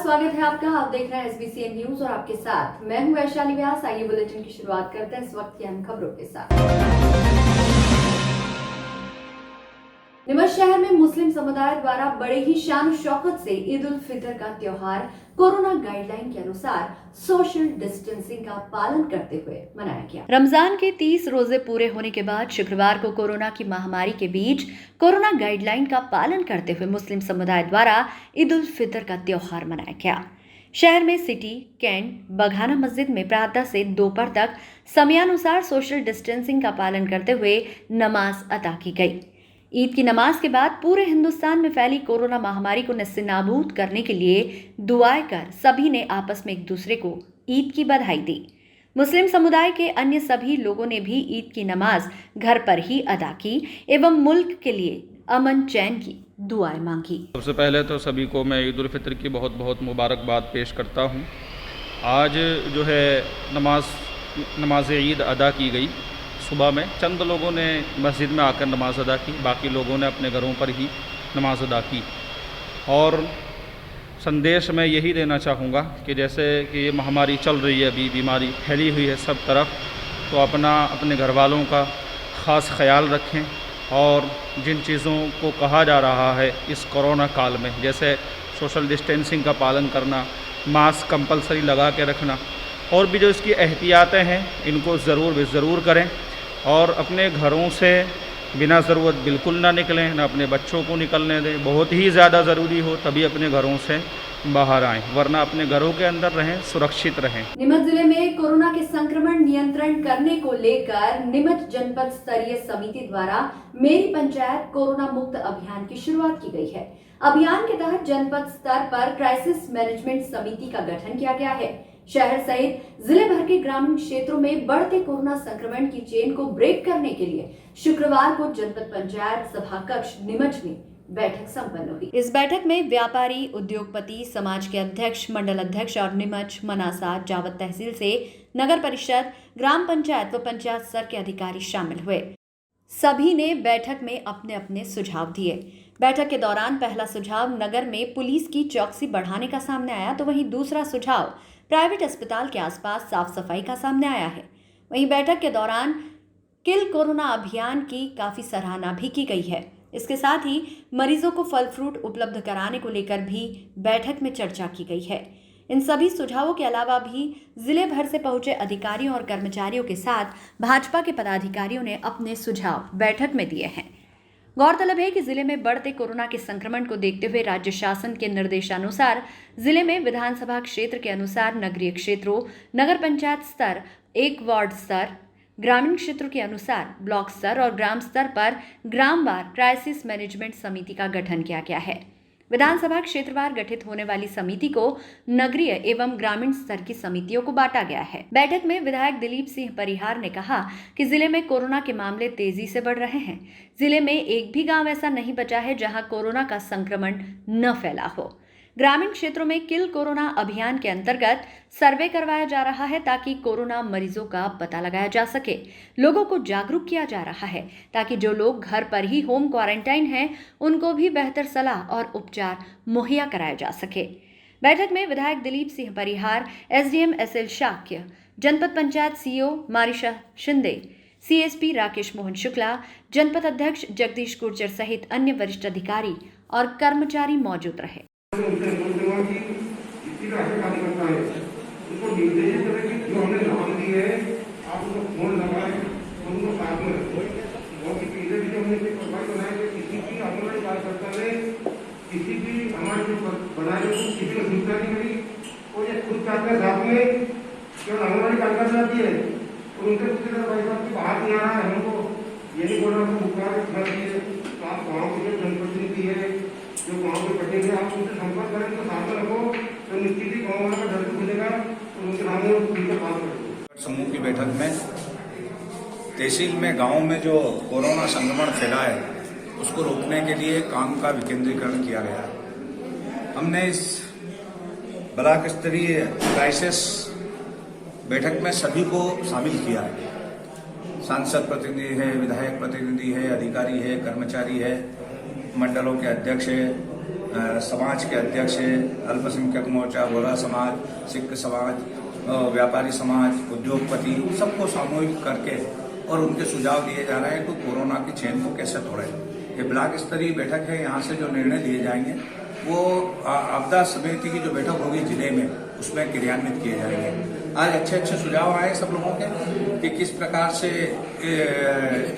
नमस्कार, स्वागत है आपका। आप देख रहे हैं SBCN न्यूज और आपके साथ मैं हूं वैशाली व्यास। आइए बुलेटिन की शुरुआत करते हैं इस वक्त की अहम खबरों के साथ। नीमच शहर में मुस्लिम समुदाय द्वारा बड़े ही शान शौकत से ईद उल फितर का त्योहार कोरोना गाइडलाइन के अनुसार सोशल डिस्टेंसिंग का पालन करते हुए मनाया गया। रमजान के 30 रोजे पूरे होने के बाद शुक्रवार को कोरोना की महामारी के बीच कोरोना गाइडलाइन का पालन करते हुए मुस्लिम समुदाय द्वारा ईद उल फितर का त्योहार मनाया गया। शहर में सिटी, कैंट, बघाना मस्जिद में प्रातः से दोपहर तक समयानुसार सोशल डिस्टेंसिंग का पालन करते हुए नमाज अदा की गई। ईद की नमाज के बाद पूरे हिंदुस्तान में फैली कोरोना महामारी को नस्तेनाबूद करने के लिए दुआएं कर सभी ने आपस में एक दूसरे को ईद की बधाई दी। मुस्लिम समुदाय के अन्य सभी लोगों ने भी ईद की नमाज घर पर ही अदा की एवं मुल्क के लिए अमन चैन की दुआएं मांगी। सबसे पहले तो सभी को मैं ईद उल फितर की बहुत बहुत मुबारकबाद पेश करता हूँ। आज जो है नमाज ईद अदा की गई। सुबह में चंद लोगों ने मस्जिद में आकर नमाज अदा की, बाकी लोगों ने अपने घरों पर ही नमाज अदा की। और संदेश मैं यही देना चाहूँगा कि जैसे कि ये महामारी चल रही है, अभी बीमारी फैली हुई है सब तरफ, तो अपने घर वालों का ख़ास ख्याल रखें। और जिन चीज़ों को कहा जा रहा है इस कोरोना काल में, जैसे सोशल डिस्टेंसिंग का पालन करना, मास्क कंपलसरी लगा के रखना, और भी जो इसकी एहतियातें हैं इनको ज़रूर करें। और अपने घरों से बिना ज़रूरत बिल्कुल ना निकलें, ना अपने बच्चों को निकलने दें। बहुत ही ज़्यादा ज़रूरी हो तभी अपने घरों से बाहर आएं, वरना अपने घरों के अंदर रहें, सुरक्षित रहें। नीमच जिले में कोरोना के संक्रमण नियंत्रण करने को लेकर नीमच जनपद स्तरीय समिति द्वारा मेरी पंचायत कोरोना मुक्त अभियान की शुरुआत की गई है। अभियान के तहत जनपद स्तर पर क्राइसिस मैनेजमेंट समिति का गठन किया गया है। शहर सहित जिले भर के ग्रामीण क्षेत्रों में बढ़ते कोरोना संक्रमण की चेन को ब्रेक करने के लिए शुक्रवार को जनपद पंचायत सभा कक्ष नीमच में बैठक संपन्न हुई। इस बैठक में व्यापारी, उद्योगपति, समाज के अध्यक्ष, मंडल अध्यक्ष और नीमच, मनासा, जावत तहसील से नगर परिषद, ग्राम पंचायत व पंचायत स्तर के अधिकारी शामिल हुए। सभी ने बैठक में अपने अपने सुझाव दिए। बैठक के दौरान पहला सुझाव नगर में पुलिस की चौकसी बढ़ाने का सामने आया, तो वहीं दूसरा सुझाव प्राइवेट अस्पताल के आसपास साफ सफाई का सामने आया है। वहीं बैठक के दौरान किल कोरोना अभियान की काफी सराहना भी की गई है। इसके साथ ही मरीजों को फल फ्रूट उपलब्ध कराने को लेकर भी बैठक में चर्चा की गई है। इन सभी सुझावों के अलावा भी जिले भर से पहुंचे अधिकारियों और कर्मचारियों के साथ भाजपा के पदाधिकारियों ने अपने सुझाव बैठक में दिए हैं। गौरतलब है कि जिले में बढ़ते कोरोना के संक्रमण को देखते हुए राज्य शासन के निर्देशानुसार जिले में विधानसभा क्षेत्र के अनुसार नगरीय क्षेत्रों, नगर पंचायत स्तर, एक वार्ड स्तर, ग्रामीण क्षेत्रों के अनुसार ब्लॉक स्तर और ग्राम स्तर पर ग्रामवार क्राइसिस मैनेजमेंट समिति का गठन किया गया है। विधानसभा क्षेत्रवार गठित होने वाली समिति को नगरीय एवं ग्रामीण स्तर की समितियों को बांटा गया है। बैठक में विधायक दिलीप सिंह परिहार ने कहा कि जिले में कोरोना के मामले तेजी से बढ़ रहे हैं। जिले में एक भी गांव ऐसा नहीं बचा है जहां कोरोना का संक्रमण न फैला हो। ग्रामीण क्षेत्रों में किल कोरोना अभियान के अंतर्गत सर्वे करवाया जा रहा है ताकि कोरोना मरीजों का पता लगाया जा सके। लोगों को जागरूक किया जा रहा है ताकि जो लोग घर पर ही होम क्वारंटाइन हैं उनको भी बेहतर सलाह और उपचार मुहैया कराया जा सके। बैठक में विधायक दिलीप सिंह परिहार, SDM SL शाक्य, जनपद पंचायत CEO मारिशा शिंदे, CSP राकेश मोहन शुक्ला, जनपद अध्यक्ष जगदीश गुर्जर सहित अन्य वरिष्ठ अधिकारी और कर्मचारी मौजूद रहे। उसको निर्देशित करें कि जो हमने नाम दिए है आप उसको फोन लगाएं, उनको साथ में रखें। और पहले भी जो हमने प्रोफाइल बनाए थे, किसी भी आंगनबाड़ी कार्यकर्ता ने किसी भी हमारे जो बनाए थे किसी को सूचना नहीं मिली, और ये खुद चाहते साथ में केवल आंगनबाड़ी कार्यकर्ता आती है और उनसे पूछते हैं भाई साहब की बाहर नहीं आ रहा है, हमको ये नहीं बोल रहा बुखार खा दिए, तो आप गाँव के जो जनप्रतिनिधि है, जो गाँव के पटेल है, आप उनसे संपर्क करें, तो साथ में रखो, तो निश्चित ही गाँव वाला का डर खुलेगा। समूह की बैठक में तहसील में गांव में जो कोरोना संक्रमण फैला है उसको रोकने के लिए काम का विकेंद्रीकरण किया गया। हमने इस ब्लॉक स्तरीय क्राइसिस बैठक में सभी को शामिल किया है। सांसद प्रतिनिधि है, विधायक प्रतिनिधि है, अधिकारी है, कर्मचारी है, मंडलों के अध्यक्ष है, समाज के अध्यक्ष है, अल्पसंख्यक मोर्चा, बोरा समाज, सिख समाज, व्यापारी समाज, उद्योगपति, सबको सामूहिक करके और उनके सुझाव दिए जा रहे हैं कि कोरोना की चेन को कैसे तोड़े। ये ब्लॉक स्तरीय बैठक है, यहाँ से जो निर्णय लिए जाएंगे वो आपदा समिति की जो बैठक होगी जिले में, उसमें क्रियान्वित किए जाएंगे। आज अच्छे अच्छे सुझाव आए सब लोगों के कि किस प्रकार से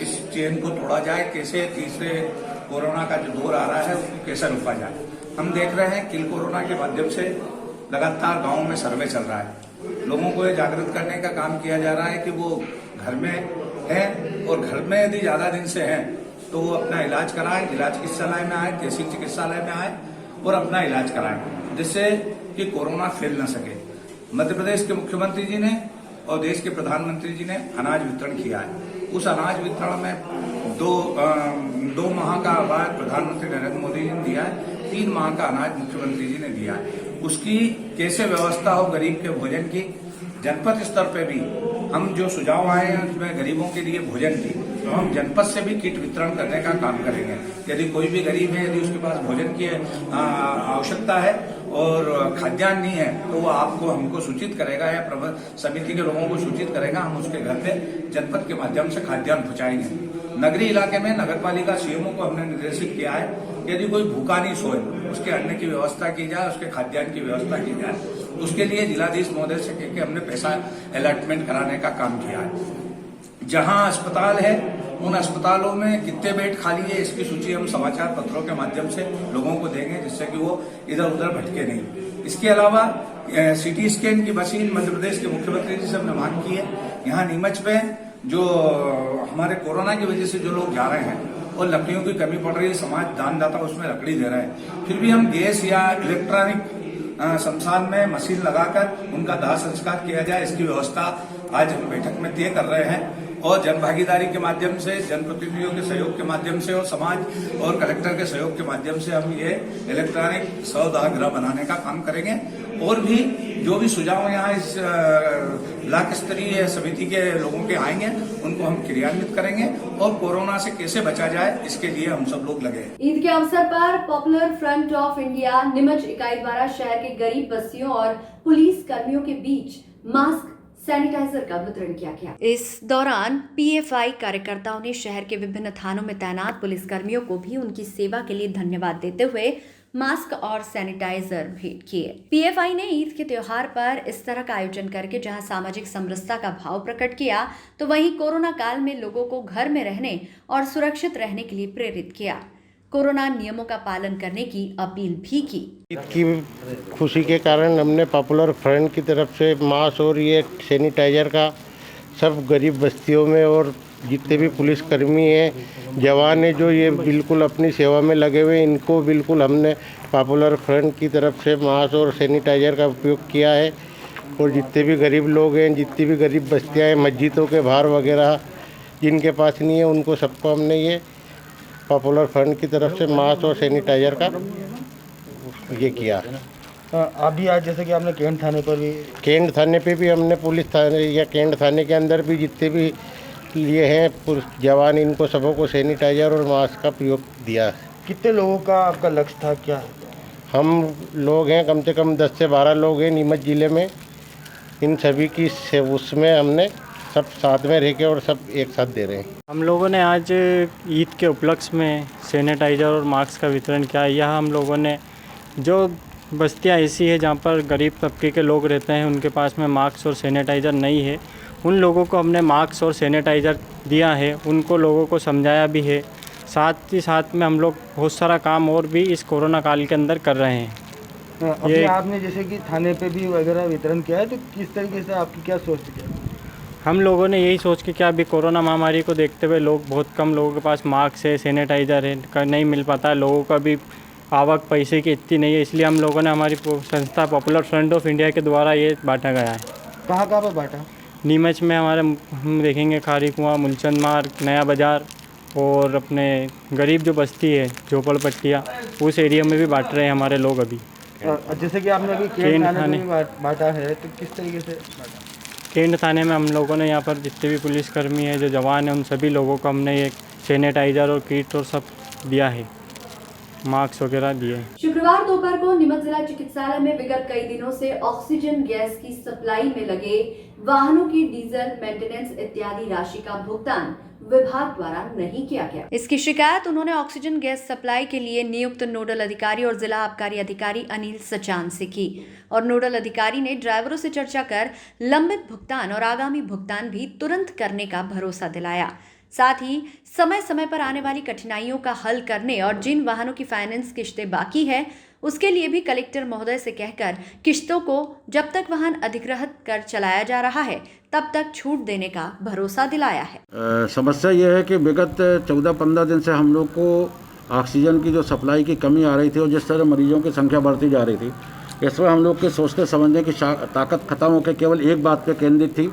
इस चेन को तोड़ा जाए, कैसे तीसरे कोरोना का जो दौर आ रहा है उसको कैसे रोका जाए। हम देख रहे हैं किल कोरोना के माध्यम से लगातार गाँव में सर्वे चल रहा है, लोगों को ये जागृत करने का काम किया जा रहा है कि वो घर में हैं और घर में यदि ज्यादा दिन से हैं तो वो अपना इलाज कराएं, जिला चिकित्सालय में आए, तहसील चिकित्सालय में आए और अपना इलाज कराएं, जिससे कि कोरोना फैल न सके। मध्य प्रदेश के मुख्यमंत्री जी ने और देश के प्रधानमंत्री जी ने अनाज वितरण किया है। उस अनाज वितरण में दो माह का बाद प्रधानमंत्री नरेंद्र मोदी जी ने दिया है, 3 माह का अनाज मुख्यमंत्री जी ने दिया है। उसकी कैसे व्यवस्था हो गरीब के भोजन की, जनपद स्तर पे भी हम जो सुझाव आए हैं उसमें गरीबों के लिए भोजन की, तो हम जनपद से भी किट वितरण करने का काम करेंगे। यदि कोई भी गरीब है, यदि उसके पास भोजन की आवश्यकता है और खाद्यान्न नहीं है तो वो आपको हमको सूचित करेगा या प्रबंध समिति के लोगों को सूचित करेगा, हम उसके घर पे जनपद के माध्यम से खाद्यान्न पहुंचाएंगे। नगरीय इलाके में नगर पालिका सीएमओ को हमने निर्देशित किया है, यदि कोई भूखा नहीं सोए उसके अन्न की व्यवस्था की जाए, उसके खाद्यान्न की व्यवस्था की जाए। उसके लिए जिलाधीश महोदय से कहकर हमने पैसा अलॉटमेंट कराने का काम किया है। जहां अस्पताल है उन अस्पतालों में कितने बेड खाली है इसकी सूची हम समाचार पत्रों के माध्यम से लोगों को देंगे, जिससे कि वो इधर उधर भटके नहीं। इसके अलावा सीटी स्कैन की मशीन मध्य प्रदेश के मुख्यमंत्री जी से हमने मांग की है। यहाँ नीमच में जो हमारे कोरोना की वजह से जो लोग जा रहे हैं और लकड़ियों की कमी पड़ रही है, समाज दानदाता उसमें लकड़ी दे रहे हैं, फिर भी हम गैस या इलेक्ट्रॉनिक शमशान में मशीन लगाकर उनका दाह संस्कार किया जाए, इसकी व्यवस्था आज हम बैठक में तय कर रहे हैं। और जन भागीदारी के माध्यम से, जनप्रतिनिधियों के सहयोग के माध्यम से और समाज और कलेक्टर के सहयोग के माध्यम से हम ये इलेक्ट्रॉनिक शवदाह गृह बनाने का काम करेंगे। और भी जो भी सुझाव यहाँ इस ब्लॉक स्तरीय समिति के लोगों के आएंगे उनको हम क्रियान्वित करेंगे और कोरोना से कैसे बचा जाए इसके लिए हम सब लोग लगे। ईद के अवसर पर popular front of India Neemuch इकाई द्वारा शहर के गरीब बस्तियों और पुलिस कर्मियों के बीच मास्क, सैनिटाइजर का वितरण किया गया। इस दौरान पीएफआई कार्यकर्ताओं ने शहर के विभिन्न थानों में तैनात पुलिसकर्मियों को भी उनकी सेवा के लिए धन्यवाद देते हुए मास्क और सैनिटाइजर भेंट किए। पीएफआई ने ईद के त्योहार पर इस तरह का आयोजन करके जहां सामाजिक समरसता का भाव प्रकट किया, तो वहीं कोरोना काल में लोगों को घर में रहने और सुरक्षित रहने के लिए प्रेरित किया। कोरोना नियमों का पालन करने की अपील भी की। ईद की खुशी के कारण हमने पॉपुलर फ्रंट की तरफ से मास्क और ये सैनिटाइजर का सब गरीब बस्तियों में और जितने भी पुलिसकर्मी हैं, जवान हैं, जो ये बिल्कुल अपनी सेवा में लगे हुए हैं, इनको बिल्कुल हमने पॉपुलर फ्रंट की तरफ से मास्क और सैनिटाइजर का उपयोग किया है। और जितने भी गरीब लोग हैं, जितनी भी गरीब बस्तियाँ हैं, मस्जिदों के बाहर वगैरह जिनके पास नहीं है, उनको सबको हमने ये पॉपुलर फ्रंट की तरफ से मास्क और सैनिटाइजर का ये किया। अभी आज जैसे कि आपने कैंट थाने पर भी, कैंट थाने पे भी हमने पुलिस थाने या कैंट थाने के अंदर भी जितने भी लिए हैं जवान, इनको सबों को सैनिटाइजर और मास्क का प्रयोग दिया। कितने लोगों का आपका लक्ष्य था, क्या है? हम लोग हैं कम से कम 10 से 12 लोग हैं नीमच ज़िले में। इन सभी की उसमें हमने सब साथ में रह के और सब एक साथ दे रहे हैं। हम लोगों ने आज ईद के उपलक्ष्य में सैनिटाइज़र और मास्क का वितरण किया। यह हम लोगों ने जो बस्तियां ऐसी है जहां पर गरीब तबके के लोग रहते हैं, उनके पास में मास्क और सैनिटाइज़र नहीं है, उन लोगों को हमने मास्क और सैनिटाइज़र दिया है। उनको लोगों को समझाया भी है। साथ ही साथ में हम लोग बहुत सारा काम और भी इस कोरोना काल के अंदर कर रहे हैं। अभी आपने जैसे कि थाने पे भी वगैरह वितरण किया है, तो किस तरीके से आपकी क्या सोच है? हम लोगों ने यही सोच के, क्या अभी कोरोना महामारी को देखते हुए लोग, बहुत कम लोगों के पास मास्क है, सैनिटाइज़र है, नहीं मिल पाता है, लोगों का भी आवक पैसे की इतनी नहीं है, इसलिए हम लोगों ने हमारी संस्था पॉपुलर फ्रंट ऑफ इंडिया के द्वारा ये बांटा गया है। कहाँ कहाँ पर बांटा? नीमच में हमारे, हम देखेंगे खारी कुआं, मुलचंद मार्ग, नया बाज़ार और अपने गरीब जो बस्ती है झोपड़पट्टियाँ, उस एरिया में भी बांट रहे हैं हमारे लोग अभी। जैसे कि आपने अभी कैंट थाने में बांटा है, तो किस तरीके से बांटा? कैंट थाने में हम लोगों ने यहाँ पर जितने भी पुलिसकर्मी हैं, जो जवान हैं, उन सभी लोगों को हमने ये सैनिटाइज़र और किट और सब दिया है। मास्क वगैरह दिए। शुक्रवार दोपहर को नीमच जिला चिकित्सालय में विगत कई दिनों से ऑक्सीजन गैस की सप्लाई में लगे वाहनों की डीजल मेंटेनेंस इत्यादि राशि का भुगतान विभाग द्वारा नहीं किया गया। इसकी शिकायत उन्होंने ऑक्सीजन गैस सप्लाई के लिए नियुक्त नोडल अधिकारी और जिला आबकारी अधिकारी अनिल सचान से की और नोडल अधिकारी ने ड्राइवरों से चर्चा कर लंबित भुगतान और आगामी भुगतान भी तुरंत करने का भरोसा दिलाया। साथ ही समय समय पर आने वाली कठिनाइयों का हल करने और जिन वाहनों की फाइनेंस किश्तें बाकी है उसके लिए भी कलेक्टर महोदय से कहकर किश्तों को जब तक वाहन अधिग्रहित कर चलाया जा रहा है तब तक छूट देने का भरोसा दिलाया है। समस्या ये है कि विगत 14-15 दिन से हम लोग को ऑक्सीजन की जो सप्लाई की कमी आ रही थी और जिस तरह मरीजों की संख्या बढ़ती जा रही थी, इसमें हम लोग के सोचने समझने की ताकत खत्म होकर केवल एक बात पे केंद्रित थी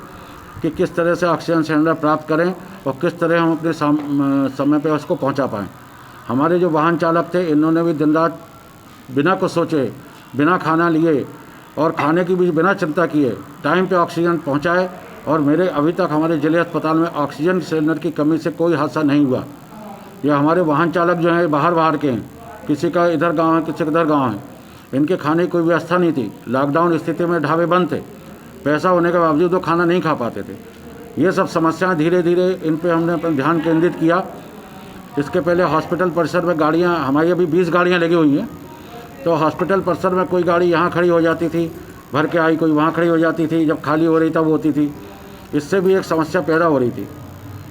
कि किस तरह से ऑक्सीजन सिलेंडर प्राप्त करें और किस तरह हम अपने समय पे उसको पहुंचा पाएँ। हमारे जो वाहन चालक थे, इन्होंने भी दिन रात बिना कुछ सोचे, बिना खाना लिए और खाने की भी बिना चिंता किए टाइम पे ऑक्सीजन पहुंचाए और मेरे अभी तक हमारे जिले अस्पताल में ऑक्सीजन सिलेंडर की कमी से कोई हादसा नहीं हुआ। यह हमारे वाहन चालक जो हैं बाहर के हैं, किसी का इधर गांव है, किसी का इधर गांव है, इनके खाने की कोई व्यवस्था नहीं थी। लॉकडाउन स्थिति में ढाबे बंद थे, पैसा होने के बावजूद वो खाना नहीं खा पाते थे। ये सब समस्याएं धीरे धीरे इन पे हमने अपना ध्यान केंद्रित किया। इसके पहले हॉस्पिटल परिसर में गाड़ियाँ, हमारी अभी 20 गाड़ियाँ लगी हुई हैं, तो हॉस्पिटल परिसर में कोई गाड़ी यहाँ खड़ी हो जाती थी, भर के आई, कोई वहाँ खड़ी हो जाती थी, जब खाली हो रही तब होती थी। इससे भी एक समस्या पैदा हो रही थी।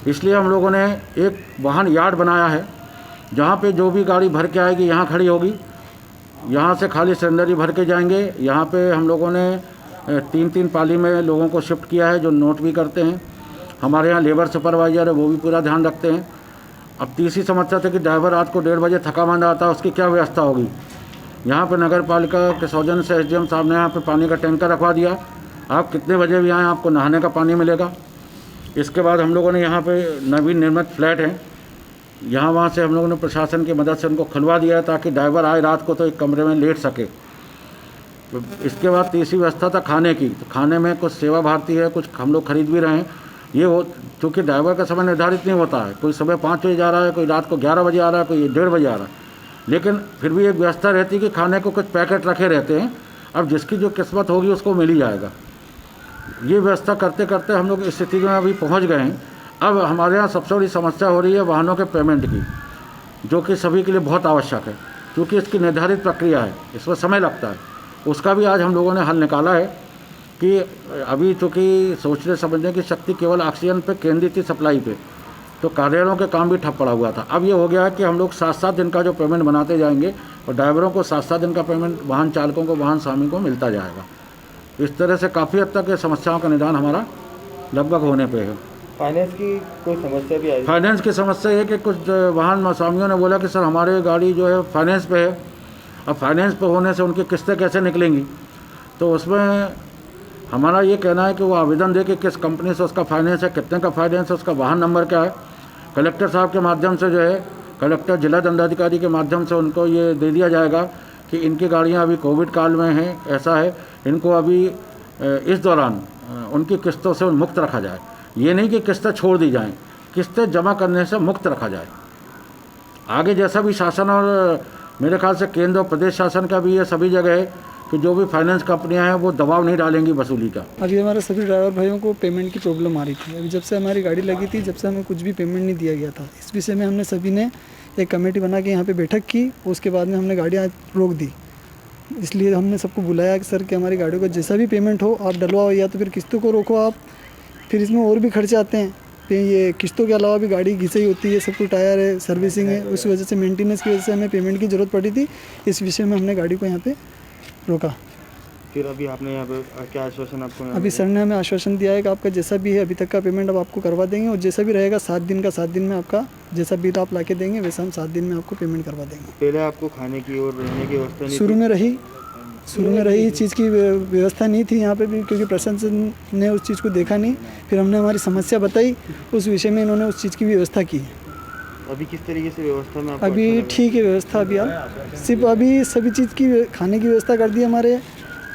इसलिए हम लोगों ने एक वाहन यार्ड बनाया है जहाँ पे जो भी गाड़ी भर के आएगी यहाँ खड़ी होगी, यहाँ से खाली सिलेंडर ही भर के जाएंगे। यहाँ पे हम लोगों ने 3-3 पाली में लोगों को शिफ्ट किया है जो नोट भी करते हैं। हमारे यहाँ लेबर सुपरवाइज़र है, वो भी पूरा ध्यान रखते हैं। अब तीसरी समस्या थी कि ड्राइवर रात को 1:30 बजे थका मांदा आता है, उसकी क्या व्यवस्था होगी। यहाँ पे नगर पालिका के सौजन्य से SDM साहब ने यहाँ पे पानी का टैंकर रखवा दिया। आप कितने बजे भी आएँ आपको नहाने का पानी मिलेगा। इसके बाद हम लोगों ने यहाँ पे नवीन निर्मित फ्लैट हैं, यहाँ वहाँ से हम लोगों ने प्रशासन की मदद से उनको खुलवा दिया है ताकि ड्राइवर आए रात को तो एक कमरे में लेट सके। इसके बाद तीसरी व्यवस्था था खाने की। तो खाने में कुछ सेवा भारती है, कुछ हम लोग खरीद भी रहे हैं। ये हो चूँकि ड्राइवर का समय निर्धारित नहीं होता है, कोई सुबह 5 बजे जा रहा है, कोई रात को 11 बजे आ रहा है, कोई 1:30 बजे आ रहा है, लेकिन फिर भी एक व्यवस्था रहती है कि खाने को कुछ पैकेट रखे रहते हैं। अब जिसकी जो किस्मत होगी उसको मिल ही जाएगा। ये व्यवस्था करते करते हम लोग इस स्थिति में अभी पहुंच गए हैं। अब हमारे यहाँ सबसे बड़ी समस्या हो रही है वाहनों के पेमेंट की, जो कि सभी के लिए बहुत आवश्यक है, क्योंकि इसकी निर्धारित प्रक्रिया है, इसमें समय लगता है। उसका भी आज हम लोगों ने हल निकाला है कि अभी चूँकि सोचने समझने की शक्ति केवल ऑक्सीजन पे केंद्रित थी, सप्लाई पे, तो कार्यालयों के काम भी ठप पड़ा हुआ था। अब ये हो गया है कि हम लोग 7-7 दिन का जो पेमेंट बनाते जाएंगे और ड्राइवरों को 7-7 दिन का पेमेंट वाहन चालकों को, वाहन स्वामी को मिलता जाएगा। इस तरह से काफ़ी हद तक समस्याओं का निदान हमारा लगभग होने पे है। फाइनेंस की कोई समस्या भी आई? फाइनेंस की समस्या है कि कुछ वाहन स्वामियों ने बोला कि सर हमारी गाड़ी जो है फाइनेंस पे है। अब फाइनेंस पे होने से उनकी किस्तें कैसे निकलेंगी, तो उसमें हमारा ये कहना है कि वो आवेदन दे कि किस कंपनी से उसका फाइनेंस है, कितने का फाइनेंस है, उसका वाहन नंबर क्या है। कलेक्टर साहब के माध्यम से जो है, कलेक्टर जिला दंडाधिकारी के माध्यम से उनको ये दे दिया जाएगा कि इनकी गाड़ियाँ अभी कोविड काल में हैं, ऐसा है, इनको अभी इस दौरान उनकी किस्तों से मुक्त रखा जाए। ये नहीं कि किस्तें छोड़ दी जाएं, किस्तें जमा करने से मुक्त रखा जाए। आगे जैसा भी शासन और मेरे ख्याल से केंद्र और प्रदेश शासन का भी ये सभी जगह है कि जो भी फाइनेंस कंपनियां हैं वो दबाव नहीं डालेंगी वसूली का। अभी हमारे सभी ड्राइवर भाइयों को पेमेंट की प्रॉब्लम आ रही थी। अभी जब से हमारी गाड़ी लगी थी, जब से हमें कुछ भी पेमेंट नहीं दिया गया था। इस विषय में हमने सभी ने एक कमेटी बना के यहाँ पे बैठक की। उसके बाद में हमने गाड़ियाँ रोक दी। इसलिए हमने सबको बुलाया कि सर कि हमारी गाड़ियों का जैसा भी पेमेंट हो आप डलवाओ, या तो फिर किस्तों को रोको आप। फिर इसमें और भी खर्चे आते हैं। फिर ये किस्तों के अलावा भी गाड़ी घिसाई होती है, सब कुछ टायर है, सर्विसिंग है, उस वजह से मेंटेनेंस की वजह से हमें पेमेंट की ज़रूरत पड़ी थी। इस विषय में हमने गाड़ी को यहाँ पे रोका। फिर अभी आपने यहाँ पे क्या आश्वासन आपको? अभी सर ने हमें आश्वासन दिया है कि आपका जैसा भी है अभी तक का पेमेंट अब आपको करवा देंगे, और जैसा भी रहेगा 7 दिन का 7 दिन में आपका जैसा बिल आप ला के देंगे वैसा हम 7 दिन में आपको पेमेंट करवा देंगे। पहले आपको खाने की और रहने की व्यवस्था नहीं शुरू में रही इस चीज़ की व्यवस्था नहीं थी यहाँ पे भी, क्योंकि प्रशासन ने उस चीज़ को देखा नहीं। फिर हमने हमारी समस्या बताई, उस विषय में इन्होंने उस चीज़ की व्यवस्था की। अभी किस तरीके से व्यवस्था में? अभी ठीक है व्यवस्था। अभी आप सिर्फ अभी सभी चीज़ की खाने की व्यवस्था कर दी, हमारे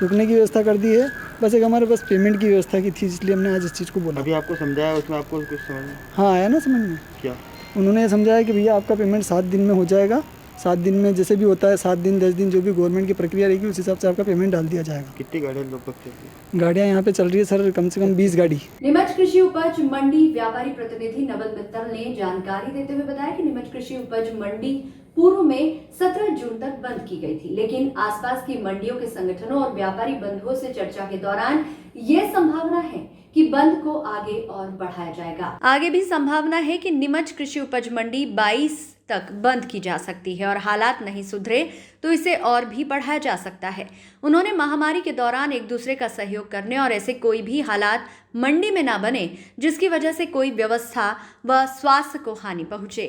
रुकने की व्यवस्था कर दी है। बस एक हमारे पास पेमेंट की व्यवस्था की थी, इसलिए हमने आज इस चीज़ को बोला। अभी आपको समझाया, उसमें आपको कुछ समझ? हाँ आया ना समझ में। क्या उन्होंने समझाया कि भैया आपका पेमेंट 7 दिन में हो जाएगा, 7 दिन में जैसे भी होता है 7 दिन 10 दिन जो भी गवर्नमेंट की प्रक्रिया रहेगी उस हिसाब से आपका पेमेंट डाल दिया जाएगा। कितनी गाड़ियाँ लगभग चलती है? गाड़ियाँ यहाँ पे चल रही है सर कम से कम 20 गाड़ी। नीमच कृषि उपज मंडी व्यापारी प्रतिनिधि नवल मित्तल ने जानकारी देते हुए बताया कि नीमच कृषि उपज मंडी पूर्व में 17 जून तक बंद की गई थी, लेकिन आसपास की मंडियों के संगठनों और व्यापारी बंधुओं से चर्चा के दौरान ये संभावना है कि बंद को आगे और बढ़ाया जाएगा। आगे भी संभावना है कि नीमच कृषि उपज मंडी 22 तक बंद की जा सकती है और हालात नहीं सुधरे तो इसे और भी बढ़ाया जा सकता है। उन्होंने महामारी के दौरान एक दूसरे का सहयोग करने और ऐसे कोई भी हालात मंडी में ना बने जिसकी वजह से कोई व्यवस्था व स्वास्थ्य को हानि पहुंचे,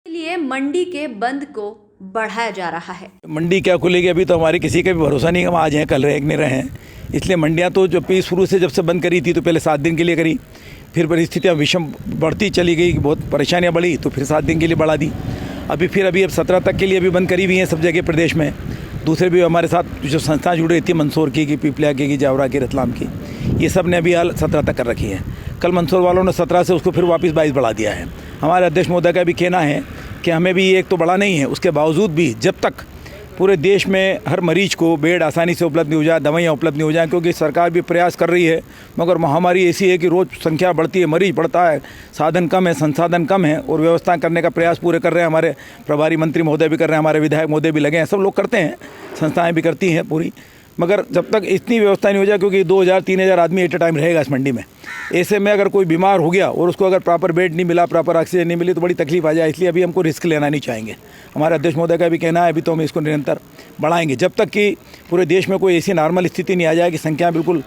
इसलिए मंडी के बंद को बढ़ाया जा रहा है। मंडी क्या खुलेगी अभी तो हमारे किसी का भी भरोसा नहीं, हम आज हैं कल रहे नहीं रहे हैं। इसलिए मंडियां तो जब भी शुरू से जब से बंद करी थी तो पहले 7 दिन के लिए करी, फिर परिस्थितियां विषम बढ़ती चली गई, बहुत परेशानियां बढ़ी तो फिर 7 दिन के लिए बढ़ा दी। अभी 17 तक के लिए अभी बंद करी हुई हैं सब जगह प्रदेश में। दूसरे भी हमारे साथ जो संस्थाएं जुड़ी रहती है मंदसौर की पीपलिया की जावरा की रतलाम की, ये सब ने अभी हाल 17 तक कर रखी है। कल मंदसौर वालों ने 17 से उसको फिर वापस 22 बढ़ा दिया है। हमारे अध्यक्ष महोदय का भी कहना है कि हमें भी एक तो बढ़ा नहीं है, उसके बावजूद भी जब तक पूरे देश में हर मरीज को बेड आसानी से उपलब्ध नहीं हो जाए, दवाइयाँ उपलब्ध नहीं हो जाए, क्योंकि सरकार भी प्रयास कर रही है मगर महामारी ऐसी है कि रोज़ संख्या बढ़ती है, मरीज बढ़ता है, साधन कम है, संसाधन कम है और व्यवस्था करने का प्रयास पूरे कर रहे हैं। हमारे प्रभारी मंत्री महोदय भी कर रहे हैं, हमारे विधायक महोदय भी लगे हैं, सब लोग करते हैं, संस्थाएँ भी करती हैं पूरी। मगर जब तक इतनी व्यवस्था नहीं हो जाए, क्योंकि 2000-3000 आदमी एट ए टाइम रहेगा इस मंडी में, ऐसे में अगर कोई बीमार हो गया और उसको अगर प्रॉपर बेड नहीं मिला, प्रॉपर ऑक्सीजन नहीं मिली तो बड़ी तकलीफ आ जाए। इसलिए अभी हमको रिस्क लेना नहीं चाहेंगे। हमारे अध्यक्ष महोदय का भी कहना है अभी तो हम इसको निरंतर बढ़ाएंगे जब तक कि पूरे देश में कोई ऐसी नॉर्मल स्थिति नहीं आ जाए कि संख्या बिल्कुल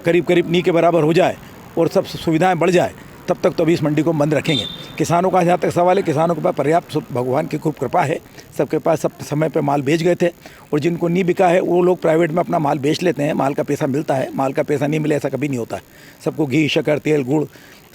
करीब नी के बराबर हो जाए और सब सुविधाएँ बढ़ जाए, तब तक तो अभी इस मंडी को बंद रखेंगे। किसानों का जहाँ तक सवाल है, किसानों के पास पर्याप्त भगवान की खूब कृपा है, सबके पास सब समय पे माल बेच गए थे और जिनको नहीं बिका है वो लोग प्राइवेट में अपना माल बेच लेते हैं, माल का पैसा मिलता है। माल का पैसा नहीं मिले ऐसा कभी नहीं होता है। सबको घी शक्कर तेल गुड़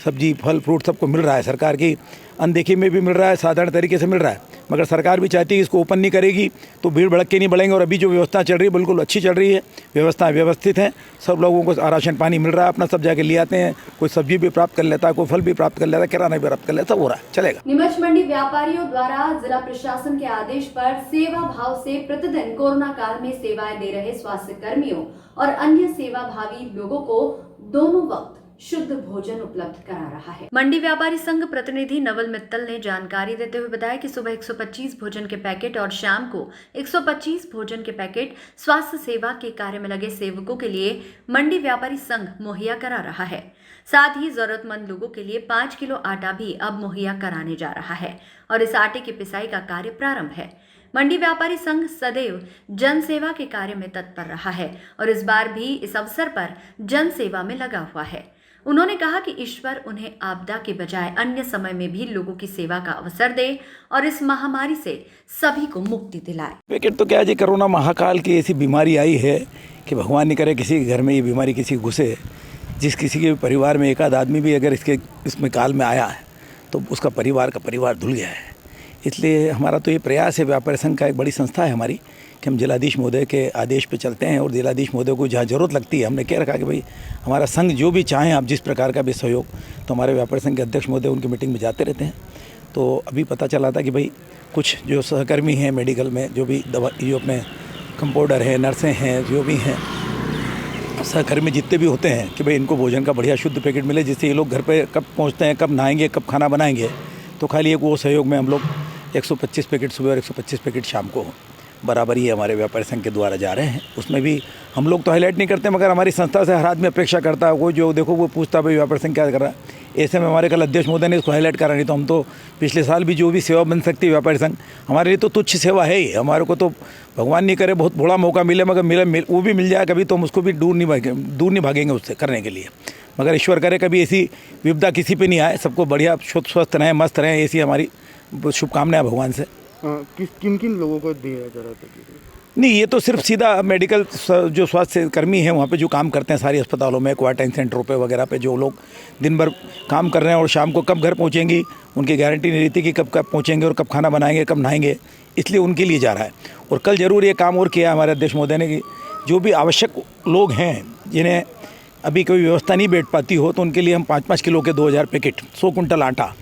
सब्जी फल फ्रूट सबको मिल रहा है, सरकार की अनदेखी में भी मिल रहा है, साधारण तरीके से मिल रहा है। मगर सरकार भी चाहती है इसको ओपन नहीं करेगी तो भीड़ भड़क के नहीं बढ़ेंगे। और अभी जो व्यवस्था चल रही है बिल्कुल अच्छी चल रही है, व्यवस्था व्यवस्थित है, सब लोगों को राशन पानी मिल रहा है, अपना सब जाके ले आते हैं, कोई सब्जी भी प्राप्त कर लेता है, कोई फल भी प्राप्त कर लेता है, किराना भी प्राप्त कर लेता है, सब हो रहा है, चलेगा। नीमच मंडी व्यापारियों द्वारा जिला प्रशासन के आदेश पर सेवा भाव से प्रतिदिन कोरोना काल में सेवाएं दे रहे स्वास्थ्य कर्मियों और अन्य सेवा भावी लोगों को दोनों वक्त शुद्ध भोजन उपलब्ध करा रहा है। मंडी व्यापारी संघ प्रतिनिधि नवल मित्तल ने जानकारी देते हुए बताया कि सुबह 125 भोजन के पैकेट और शाम को 125 भोजन के पैकेट स्वास्थ्य सेवा के कार्य में लगे सेवकों के लिए मंडी व्यापारी संघ मुहैया करा रहा है। साथ ही जरूरतमंद लोगों के लिए 5 किलो आटा भी अब मुहैया कराने जा रहा है और इस आटे की पिसाई का कार्य प्रारंभ है। मंडी व्यापारी संघ सदैव जन सेवा के कार्य में तत्पर रहा है और इस बार भी इस अवसर पर जन सेवा में लगा हुआ है। उन्होंने कहा कि ईश्वर उन्हें आपदा के बजाय अन्य समय में भी लोगों की सेवा का अवसर दे और इस महामारी से सभी को मुक्ति दिलाए। पैकेट तो क्या है जी, कोरोना महाकाल की ऐसी बीमारी आई है कि भगवान नहीं करे किसी के घर में ये बीमारी किसी घुसे। जिस किसी के परिवार में एक आध आदमी भी अगर इसमें काल में आया है तो उसका परिवार का परिवार धुल गया है। इसलिए हमारा तो ये प्रयास है, व्यापारी संघ का एक बड़ी संस्था है हमारी, कि हम जिलाधीश महोदय के आदेश पे चलते हैं और जिलाधीश महोदय को जहाँ ज़रूरत लगती है हमने कह रखा कि भाई हमारा संघ जो भी चाहें आप जिस प्रकार का भी सहयोग, तो हमारे व्यापारी संघ के अध्यक्ष महोदय उनकी मीटिंग में जाते रहते हैं। तो अभी पता चला था कि भाई कुछ जो सहकर्मी हैं मेडिकल में, जो भी दवा जो अपने कंपाउंडर हैं, नर्सें हैं, जो भी हैं सहकर्मी जितने भी होते हैं, कि भाई इनको भोजन का बढ़िया शुद्ध पैकेट मिले, जिससे ये लोग घर पे कब पहुंचते हैं, कब नहाएंगे, कब खाना बनाएंगे। तो खाली एक वो सहयोग में हम लोग 125 पैकेट सुबह और 125 पैकेट शाम को बराबर ही हमारे व्यापारी संघ के द्वारा जा रहे हैं। उसमें भी हम लोग तो हाईलाइट नहीं करते, मगर हमारी संस्था से हर आदमी अपेक्षा करता है, कोई जो देखो वो पूछता है भाई व्यापारी संघ क्या कर रहा है। ऐसे में हमारे कल अध्यक्ष महोदय ने इसको हाईलाइट करा, नहीं तो हम तो पिछले साल भी जो भी सेवा बन सकती है व्यापारी संघ हमारे लिए तो तुच्छ सेवा है ही। हमारे को तो भगवान नहीं करे बहुत बड़ा मौका मिले, मगर वो भी मिल जाए कभी तो हम उसको भी दूर नहीं भागेंगे उससे करने के लिए। मगर ईश्वर करे कभी ऐसी विपदा किसी पे नहीं आए, सबको बढ़िया शुद्ध स्वस्थ रहें, मस्त रहें, ऐसी हमारी शुभकामनाएं भगवान से। किन किन लोगों को दिया जा रहा था? नहीं, ये तो सिर्फ सीधा मेडिकल जो स्वास्थ्य कर्मी हैं वहाँ पे जो काम करते हैं सारी अस्पतालों में, क्वारंटाइन सेंटरों पे वगैरह पे जो लोग दिन भर काम कर रहे हैं और शाम को कब घर पहुँचेंगी उनकी गारंटी नहीं रहती कि कब पहुँचेंगे और कब खाना बनाएंगे, कब नहाएंगे, इसलिए उनके लिए जा रहा है। और कल ज़रूर ये काम और किया हमारे अध्यक्ष महोदय ने कि जो भी आवश्यक लोग हैं जिन्हें अभी कोई व्यवस्था नहीं बैठ पाती हो तो उनके लिए हम 5-5 किलो के 2000 पैकेट 100 कुंटल आटा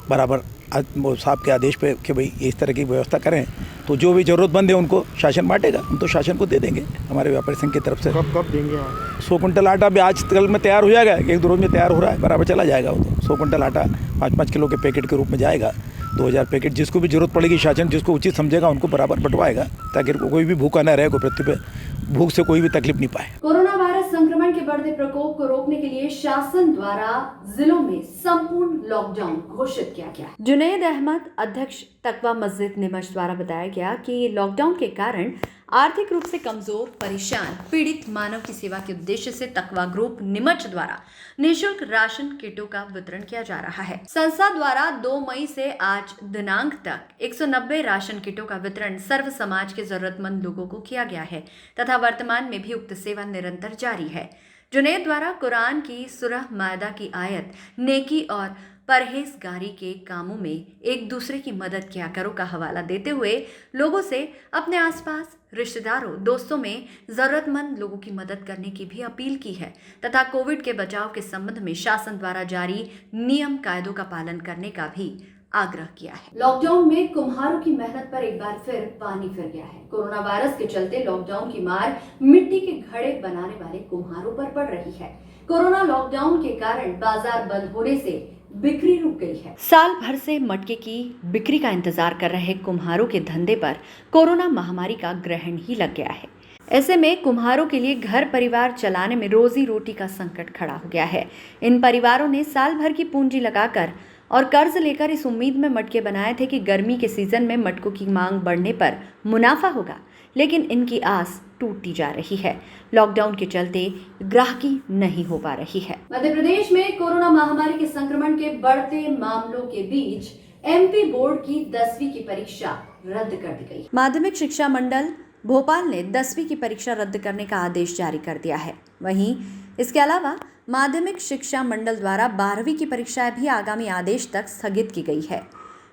बराबर साहब के आदेश पे कि भाई इस तरह की व्यवस्था करें। तो जो भी ज़रूरतमंद है उनको शासन बांटेगा, हम तो शासन को दे देंगे हमारे व्यापारी संघ की तरफ से। कब देंगे आप? 100 कुंटल आटा भी आज कल में तैयार हो जाएगा, 1-2 रोज में तैयार हो रहा है, बराबर चला जाएगा वो तो। 100 कुंटल आटा 5-5 किलो के पैकेट के रूप में जाएगा, 2000 पैकेट। जिसको भी जरूरत पड़ेगी शासन जिसको उचित समझेगा उनको बराबर बंटवाएगा, ताकि कोई भी भूखा न रहे, कोई पृथ्वी पे भूख से कोई भी तकलीफ नहीं पाए। कोरोना वायरस संक्रमण के बढ़ते प्रकोप को रोकने के लिए शासन द्वारा जिलों में संपूर्ण लॉकडाउन घोषित किया गया। जुनैद अहमद, अध्यक्ष तकवा मस्जिद निमच द्वारा बताया गया कि लॉकडाउन के कारण आर्थिक रूप से कमजोर, परेशान, पीड़ित मानव की सेवा के उद्देश्य से तकवा ग्रुप निमच द्वारा निःशुल्क राशन किटों का वितरण किया जा रहा है। संस्था द्वारा 2 मई से आज दिनांक तक 190 राशन किटों का वितरण सर्व समाज के जरूरतमंद लोगों को किया गया है तथा वर्तमान में भी उक्त सेवा निरंतर जारी है। जुनैद द्वारा कुरान की सूरह मायदा की आयत नेकी और परहेजगारी के कामों में एक दूसरे की मदद किया करो का हवाला देते हुए लोगों से अपने आसपास, रिश्तेदारों, दोस्तों में जरूरतमंद लोगों की मदद करने की भी अपील की है तथा कोविड के बचाव के संबंध में शासन द्वारा जारी नियम कायदों का पालन करने का भी आग्रह किया है। लॉकडाउन में कुम्हारों की मेहनत पर एक बार फिर पानी फिर गया है। कोरोना वायरस के चलते लॉकडाउन की मार मिट्टी के घड़े बनाने वाले कुम्हारों पर पड़ रही है। कोरोना लॉकडाउन के कारण बाजार बंद होने से बिक्री रुक गई है। साल भर से मटके की बिक्री का इंतजार कर रहे कुम्हारों के धंधे पर कोरोना महामारी का ग्रहण ही लग गया है। ऐसे में कुम्हारों के लिए घर परिवार चलाने में रोजी रोटी का संकट खड़ा हो गया है। इन परिवारों ने साल भर की पूंजी लगाकर और कर्ज लेकर इस उम्मीद में मटके बनाए थे कि गर्मी के सीजन में मटकों की मांग बढ़ने पर मुनाफा होगा, लेकिन इनकी आस टूटती जा रही है। लॉकडाउन के चलते ग्राहकी नहीं हो पा रही है। मध्य प्रदेश में कोरोना महामारी के संक्रमण के बढ़ते मामलों के बीच एमपी बोर्ड की 10वीं की परीक्षा रद्द कर दी गई। माध्यमिक शिक्षा मंडल भोपाल ने 10वीं की परीक्षा रद्द करने का आदेश जारी कर दिया है। वहीं इसके अलावा माध्यमिक शिक्षा मंडल द्वारा 12वीं की परीक्षाएं भी आगामी आदेश तक स्थगित की गई है।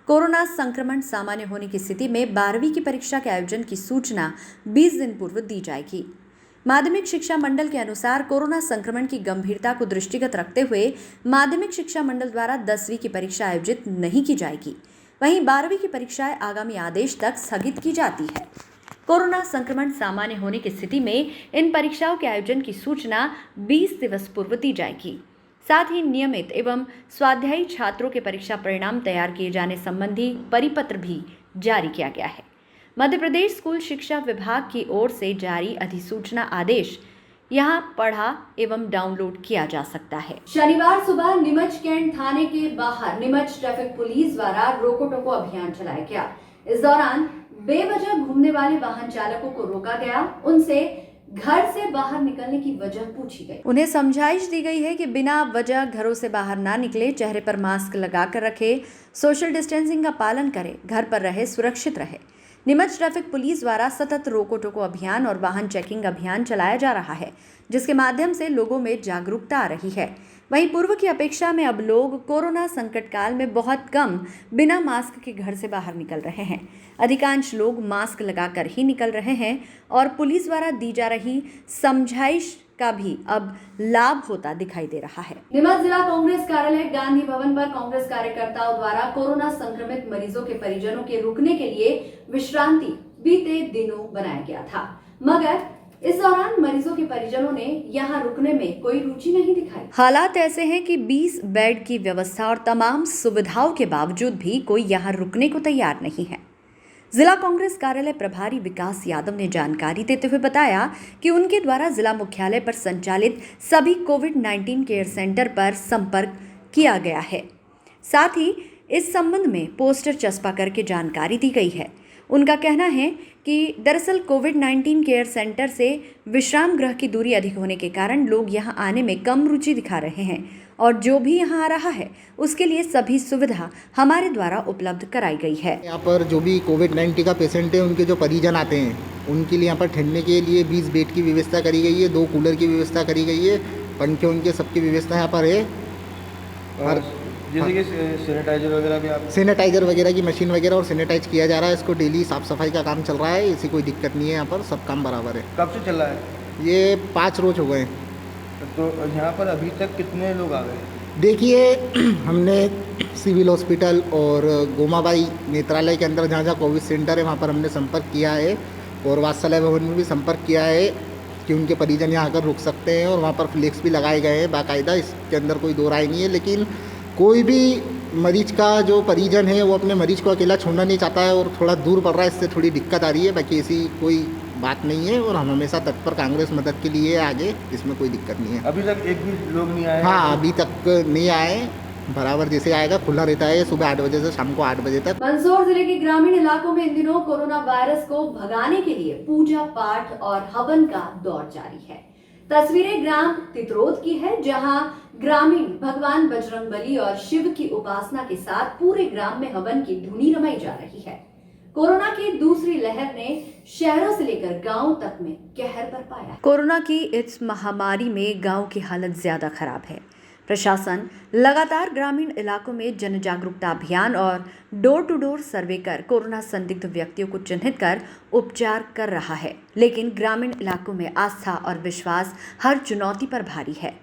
कोरोना संक्रमण सामान्य होने की स्थिति में 12वीं की परीक्षा के आयोजन की सूचना 20 दिन पूर्व दी जाएगी। माध्यमिक शिक्षा मंडल के अनुसार कोरोना संक्रमण की गंभीरता को दृष्टिगत रखते हुए माध्यमिक शिक्षा मंडल द्वारा 10वीं की परीक्षा आयोजित नहीं की जाएगी। वहीं 12वीं की परीक्षाएं आगामी आदेश तक स्थगित की जाती है। कोरोना संक्रमण सामान्य होने की स्थिति में इन परीक्षाओं के आयोजन की सूचना 20 दिवस पूर्व दी जाएगी। साथ ही नियमित एवं स्वाध्यायी छात्रों के परीक्षा परिणाम तैयार किए जाने संबंधी परिपत्र भी जारी किया गया है। मध्य प्रदेश स्कूल शिक्षा विभाग की ओर से जारी अधिसूचना आदेश यहां पढ़ा एवं डाउनलोड किया जा सकता है। शनिवार सुबह नीमच कैंट थाने के बाहर नीमच ट्रैफिक पुलिस द्वारा रोको टोको अभियान चलाया गया। इस दौरान बेवजह घूमने वाले वाहन चालकों को रोका गया, उनसे घर से बाहर निकलने की वजह पूछी गई। उन्हें समझाइश दी गई है कि बिना वजह घरों से बाहर ना निकले, चेहरे पर मास्क लगाकर रखे, सोशल डिस्टेंसिंग का पालन करे, घर पर रहे, सुरक्षित रहे। नीमच ट्रैफिक पुलिस द्वारा सतत रोको टोको अभियान और वाहन चेकिंग अभियान चलाया जा रहा है, जिसके माध्यम से लोगों में जागरूकता आ रही है। वहीं पूर्व की अपेक्षा में अब लोग कोरोना संकट काल में बहुत कम बिना मास्क के घर से बाहर निकल रहे हैं। अधिकांश लोग मास्क लगाकर ही निकल रहे हैं और पुलिस द्वारा दी जा रही समझाइश का भी अब लाभ होता दिखाई दे रहा है। नीमच जिला कांग्रेस कार्यालय गांधी भवन पर कांग्रेस कार्यकर्ताओं द्वारा कोरोना संक्रमित मरीजों के परिजनों के रुकने के लिए विश्रांति बीते दिनों बनाया गया था, मगर इस दौरान मरीजों के परिजनों ने यहां रुकने में कोई रुचि नहीं दिखाई। हालात ऐसे हैं कि 20 बेड की व्यवस्था और तमाम सुविधाओं के बावजूद भी कोई यहां रुकने को तैयार नहीं है। जिला कांग्रेस कार्यालय प्रभारी विकास यादव ने जानकारी देते हुए बताया कि उनके द्वारा जिला मुख्यालय पर संचालित सभी कोविड-19 केयर सेंटर पर संपर्क किया गया है। साथ ही इस संबंध में पोस्टर चस्पा करके जानकारी दी गई है। उनका कहना है कि दरअसल कोविड-19 केयर सेंटर से विश्राम गृह की दूरी अधिक होने के कारण लोग यहां आने में कम रुचि दिखा रहे हैं और जो भी यहां आ रहा है उसके लिए सभी सुविधा हमारे द्वारा उपलब्ध कराई गई है। यहाँ पर जो भी कोविड-19 का पेशेंट है उनके जो परिजन आते हैं उनके लिए यहाँ पर ठहरने के लिए 20 बेड की व्यवस्था करी गई है, 2 कूलर की व्यवस्था करी गई है, पंखे उनके सबकी व्यवस्था यहाँ पर है। और जैसे कि सैनिटाइजर वगैरह भी आप सैनिटाइजर वगैरह की मशीन वगैरह और सैनिटाइज किया जा रहा है। इसको डेली साफ़ सफाई का काम चल रहा है, ऐसी कोई दिक्कत नहीं है। यहाँ पर सब काम बराबर है। कब से चल रहा है? ये 5 रोज हो गए। तो यहाँ पर अभी तक कितने लोग आ गए? देखिए हमने सिविल हॉस्पिटल और गोमाबाई नेत्रालय के अंदर जहाँ जहाँ कोविड सेंटर है वहाँ पर हमने संपर्क किया है, और वात्सल्य भवन में भी संपर्क किया है कि उनके परिजन यहाँ आकर रुक सकते हैं, और वहाँ पर फ्लेक्स भी लगाए गए हैं बाकायदा, इसके अंदर कोई दो राय नहीं है। लेकिन कोई भी मरीज का जो परिजन है वो अपने मरीज को अकेला छोड़ना नहीं चाहता है और थोड़ा दूर पड़ रहा है, इससे थोड़ी दिक्कत आ रही है। बाकी ऐसी कोई बात नहीं है, और हम हमेशा तत्पर कांग्रेस मदद के लिए आगे, इसमें कोई दिक्कत नहीं है। अभी तक एक भी लोग नहीं आए? हाँ, अभी तक नहीं आए, बराबर जैसे आएगा खुला रहता है सुबह 8 बजे से शाम को 8 बजे तक। मंदसौर जिले के ग्रामीण इलाकों में इन दिनों कोरोना वायरस को भगाने के लिए पूजा पाठ और हवन का दौर जारी है। तस्वीरें ग्राम तितरोद की है, जहां ग्रामीण भगवान बजरंगबली और शिव की उपासना के साथ पूरे ग्राम में हवन की धुनी रमाई जा रही है। कोरोना की दूसरी लहर ने शहरों से लेकर गांव तक में कहर बरपाया। कोरोना की इस महामारी में गांव की हालत ज्यादा खराब है। प्रशासन लगातार ग्रामीण इलाकों में जन जागरूकता अभियान और डोर टू डोर सर्वे कर कोरोना संदिग्ध व्यक्तियों को चिन्हित कर उपचार कर रहा है, लेकिन ग्रामीण इलाकों में आस्था और विश्वास हर चुनौती पर भारी है।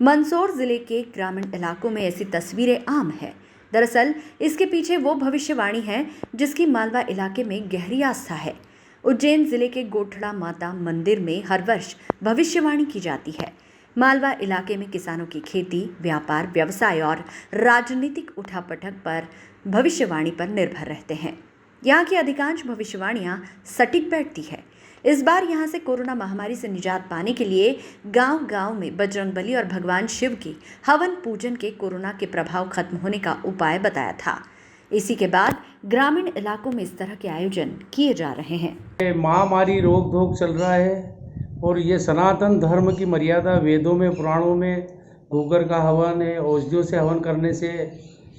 मंदसौर जिले के ग्रामीण इलाकों में ऐसी तस्वीरें आम है। दरअसल इसके पीछे वो भविष्यवाणी है जिसकी मालवा इलाके में गहरी आस्था है। उज्जैन जिले के गोठड़ा माता मंदिर में हर वर्ष भविष्यवाणी की जाती है। मालवा इलाके में किसानों की खेती, व्यापार, व्यवसाय और राजनीतिक उठापटक पर भविष्यवाणी पर निर्भर रहते हैं। यहाँ की अधिकांश भविष्यवाणियाँ सटीक बैठती है। इस बार यहाँ से कोरोना महामारी से निजात पाने के लिए गांव-गांव में बजरंगबली और भगवान शिव की हवन पूजन के कोरोना के प्रभाव खत्म होने का उपाय बताया था। इसी के बाद ग्रामीण इलाकों में इस तरह के आयोजन किए जा रहे हैं। महामारी रोक धोक चल रहा है और ये सनातन धर्म की मर्यादा वेदों में, पुराणों में गोबर का हवन है, औषधियों से हवन करने से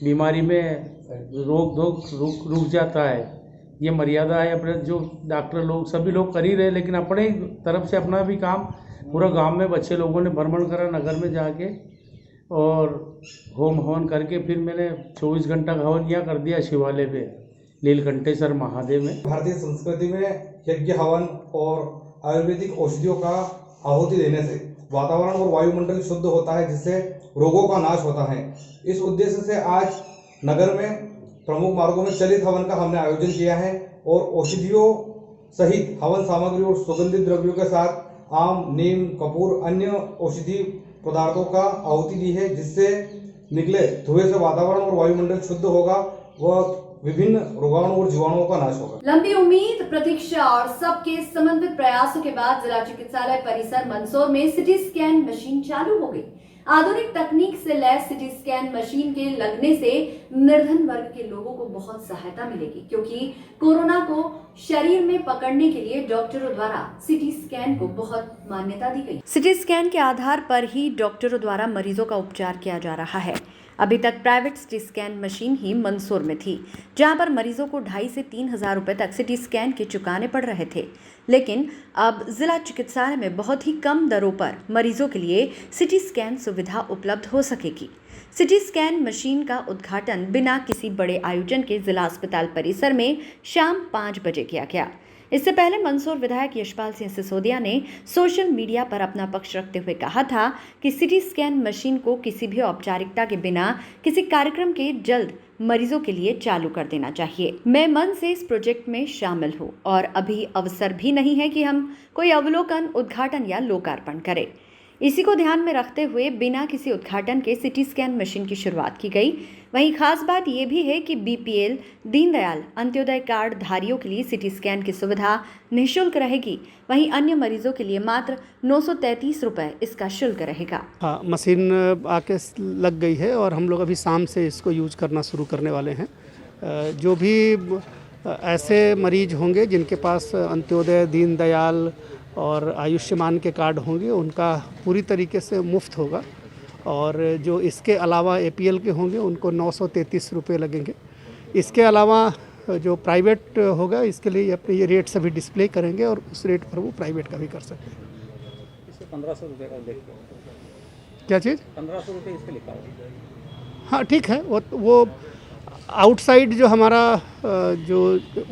बीमारी में रोक धोक रुक जाता है। ये मर्यादा है, अपने जो डॉक्टर लोग सभी लोग कर ही रहे, लेकिन अपने तरफ से अपना भी काम पूरा गांव में बच्चे लोगों ने भ्रमण करा नगर में जाके और होम हवन करके फिर मैंने 24 घंटा का हवन यहाँ कर दिया शिवालय पे नीलकंठेश्वर महादेव में। भारतीय संस्कृति में यज्ञ, हवन और आयुर्वेदिक औषधियों का आहुति देने से वातावरण और वायुमंडल शुद्ध होता है, जिससे रोगों का नाश होता है। इस उद्देश्य से आज नगर में प्रमुख मार्गों में चलित हवन का हमने आयोजन किया है और औषधियों सहित हवन सामग्री और सुगंधित द्रव्यों के साथ आम, नीम, कपूर, अन्य औषधि पदार्थों का आहुति दी है, जिससे निकले धुएं से वातावरण और वायुमंडल शुद्ध होगा व विभिन्न रोगाणु और जीवाणुओं का नाश होगा। लंबी उम्मीद, प्रतीक्षा और सबके समन्वित प्रयासों के बाद जिला चिकित्सालय परिसर मंदसौर में सिटी स्कैन मशीन चालू हो गई। आधुनिक तकनीक से लैस सिटी स्कैन मशीन के लगने से निर्धन वर्ग के लोगों को बहुत सहायता मिलेगी, क्योंकि कोरोना को शरीर में पकड़ने के लिए डॉक्टरों द्वारा सिटी स्कैन को बहुत मान्यता दी गई। सिटी स्कैन के आधार पर ही डॉक्टरों द्वारा मरीजों का उपचार किया जा रहा है। अभी तक प्राइवेट सिटी स्कैन मशीन ही मंदसौर में थी, जहां पर मरीजों को 2,500 से 3,000 रुपए तक सिटी स्कैन के चुकाने पड़ रहे थे। लेकिन अब जिला चिकित्सालय में बहुत ही कम दरों पर मरीजों के लिए सिटी स्कैन सुविधा उपलब्ध हो सकेगी। सिटी स्कैन मशीन का उद्घाटन बिना किसी बड़े आयोजन के जिला अस्पताल परिसर में शाम 5 बजे किया गया। इससे पहले मंदसौर विधायक यशपाल सिंह सिसोदिया ने सोशल मीडिया पर अपना पक्ष रखते हुए कहा था कि सिटी स्कैन मशीन को किसी भी औपचारिकता के बिना किसी कार्यक्रम के जल्द मरीजों के लिए चालू कर देना चाहिए। मैं मन से इस प्रोजेक्ट में शामिल हूँ और अभी अवसर भी नहीं है कि हम कोई अवलोकन, उद्घाटन या लोकार्पण करें। इसी को ध्यान में रखते हुए बिना किसी उद्घाटन के सिटी स्कैन मशीन की शुरुआत की गई। वहीं खास बात यह भी है कि बीपीएल, दीनदयाल अंत्योदय कार्ड धारियों के लिए सिटी स्कैन की सुविधा निःशुल्क रहेगी। वहीं अन्य मरीजों के लिए मात्र 933 रुपए इसका शुल्क रहेगा। हाँ, मशीन आके लग गई है और हम लोग अभी शाम से इसको यूज करना शुरू करने वाले हैं। जो भी ऐसे मरीज होंगे जिनके पास अंत्योदय, दीनदयाल और आयुष्मान के कार्ड होंगे, उनका पूरी तरीके से मुफ्त होगा, और जो इसके अलावा एपीएल के होंगे उनको 933 रुपये लगेंगे। इसके अलावा जो प्राइवेट होगा, इसके लिए अपने ये रेट सभी डिस्प्ले करेंगे और उस रेट पर वो प्राइवेट का भी कर सकते हैं। इससे 1500 रुपये का देखिए। क्या चीज़? 1500 रुपये इसके लिखा हुआ। हाँ, ठीक है। वो आउटसाइड जो हमारा जो